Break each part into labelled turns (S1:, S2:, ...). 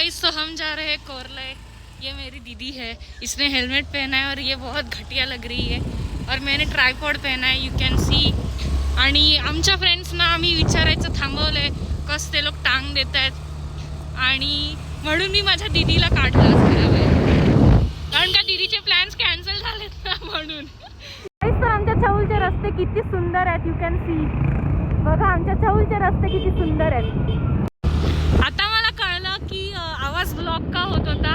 S1: Guys तो हम जा रहे हैं कोरले। ये मेरी दीदी है, इसने हेलमेट पहना है और ये बहुत घटिया लग रही है। और मैंने ट्रायपॉड पहना है, यू कॅन सी। आणि आमच्या फ्रेंड्सना आम्ही विचारायचं थांबवलंय कस ते लोक टांग देत आहेत आणि म्हणून मी माझ्या दीदीला काढलं कारण का दीदीचे प्लॅन्स कॅन्सल झालेत ना म्हणून। तर आमच्या चौलचे रस्ते किती सुंदर आहेत, यू कॅन सी। बघा आमच्या चौलचे रस्ते किती सुंदर आहेत। आता मला कळलं की आवाज ब्लॉक का होत होता,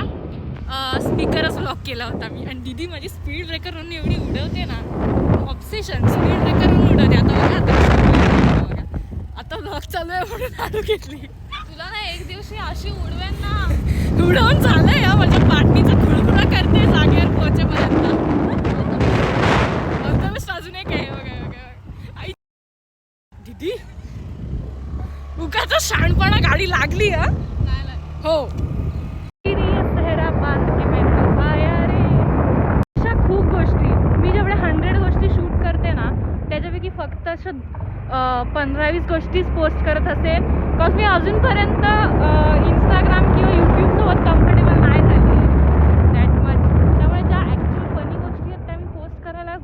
S1: स्पीकरच ब्लॉक केला होता मी। आणि दीदी माझी स्पीड ब्रेकरवरून एवढी उडवते ना, ऑब्सेशन स्पीड ब्रेकरवरून उडवते। आता ब्लॉक चालू आहे म्हणून आडू घेतली। तुला ना एक दिवशी अशी उडवेन ना, उडवून झालंय या माझ्या पाठीचा खुळखुळा करते जागेवर पोहोचेपर्यंत। अजून एक आहे बघा दीदी उगाच शहाणपणा गाडी लागली हा। हो अशा खूप गोष्टी मी जेवढ्या 100 गोष्टी शूट करते ना त्याच्यापैकी फक्त अशा 15-20 गोष्टीच पोस्ट करत असेल, बिकॉज मी अजूनपर्यंत इंस्टाग्राम किंवा यूट्यूब सोबत कम्फर्टेबल नाही झाली आहे दॅट मच। त्यामुळे ज्या ॲक्च्युअल फनी गोष्टी आहेत त्या मी पोस्ट करायला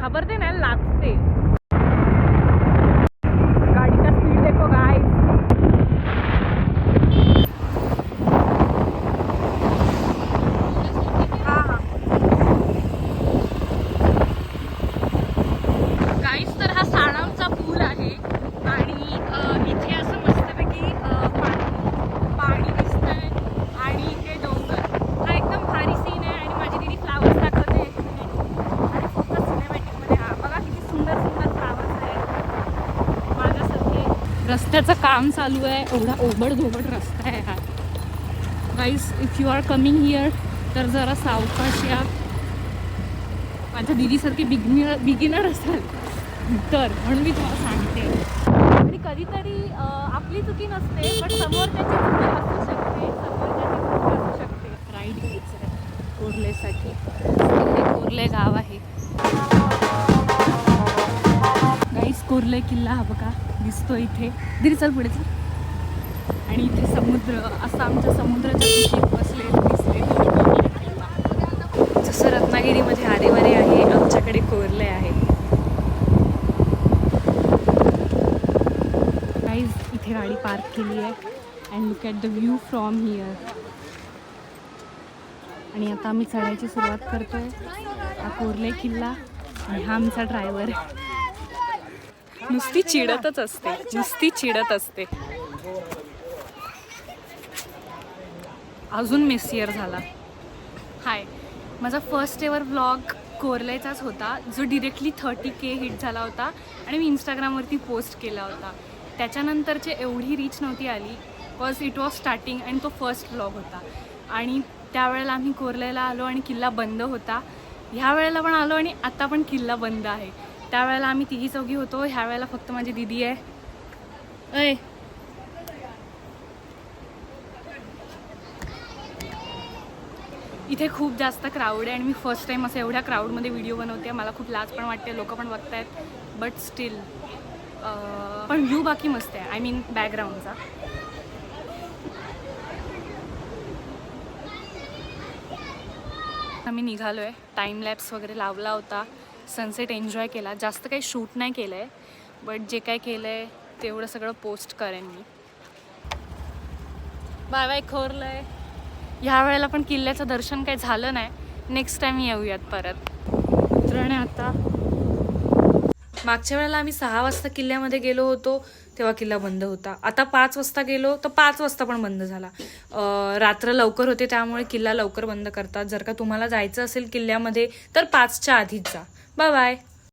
S1: घाबरते नाही, लाजते। गाडीचा स्पीड देखो गाइस। गाइस तर हा साळावचा पूल आहे आणि इथे असं मस्तपैकी पाणी दिसतंय आणि इथे डोंगर। हा एकदम भारी सीन आहे आणि माझी दीदी फ्लावर्स दाखवते आणि फोकस सिनेमॅटिकमध्ये। हा बघा किती सुंदर सुंदर फ्लावर्स आहेत माझ्यासारखे। रस्त्याचं काम चालू आहे, एवढा ओबड-धोबड रस्ता आहे हा। Guys if you are coming here तर जरा सावकाश या। माझ्या दीदीसारखी बिगिनर असाल तर म्हणून मी तुम्हाला सांगते। आणि कधीतरी आपली चुकी नसते पण समोरच्याची चुकी असू शकते, राईड घ्यायचं आहे कोरलेसाठी। हे कोरले गाव आहे गाईस। कोरले किल्ला हा बघा दिसतो इथे, दीदी चल पुढे चल। आणि इथे समुद्र, असं आमच्या समुद्राच्या कुशीत बसले दिसले। जसं रत्नागिरीमध्ये आरेवारे आहे आमच्याकडे कोरले आहे। इथे गाडी पार्क केली आहे and look at the view from here. आणि आता आम्ही चढायची सुरुवात करतोय। हा कोरले किल्ला आणि हा आमचा ड्रायव्हर नुसती चिडतच असते, नुसती चिडत असते। अजून मेसियर झाला। हाय, माझा फर्स्ट एवर व्लॉग कोरलेचाच होता जो डिरेक्टली 30K हिट झाला होता आणि मी इंस्टाग्रामवरती पोस्ट केला होता। त्याच्यानंतरचे एवढी रीच नव्हती आली बिकॉज इट वॉज स्टार्टिंग आणि तो फर्स्ट व्लॉग होता। आणि त्यावेळेला आम्ही कोरलेला आलो आणि किल्ला बंद होता। ह्या वेळेला पण आलो आणि आता पण किल्ला बंद आहे। त्यावेळेला आम्ही तिघी चौघी होतो, ह्या वेळेला फक्त माझी दीदी आहे। अय इथे खूप जास्त क्राऊड आहे आणि मी फर्स्ट टाइम असं एवढ्या क्राऊडमध्ये व्हिडिओ बनवते। मला खूप लाज पण वाटते, लोक पण बघतायत, बट स्टील पण व्ह्यू बाकी मस्त आहे, आय मीन बॅकग्राऊंडचा। आम्ही निघालो आहे, टाईम लॅप्स वगैरे लावला होता, सनसेट एन्जॉय केला। जास्त काही शूट नाही केलं आहे बट जे काय केलं आहे तेवढं सगळं पोस्ट करेन मी। बाय बाय कोरलं आहे। ह्या वेळेला पण किल्ल्याचं दर्शन काही झालं नाही, नेक्स्ट टाईम येऊयात परत। उतरणे आता। मागच्या वेळेला आम्ही 6 वाजता किल्ल्यामध्ये गेलो होतो तेव्हा किल्ला बंद होता। आता 5 वाजता गेलो तर 5 वाजता पण बंद झाला। रात्र लवकर होते त्यामुळे किल्ला लवकर बंद करतात। जर का तुम्हाला जायचं असेल किल्ल्यामध्ये तर 5च्या आधीच जा। Bye bye.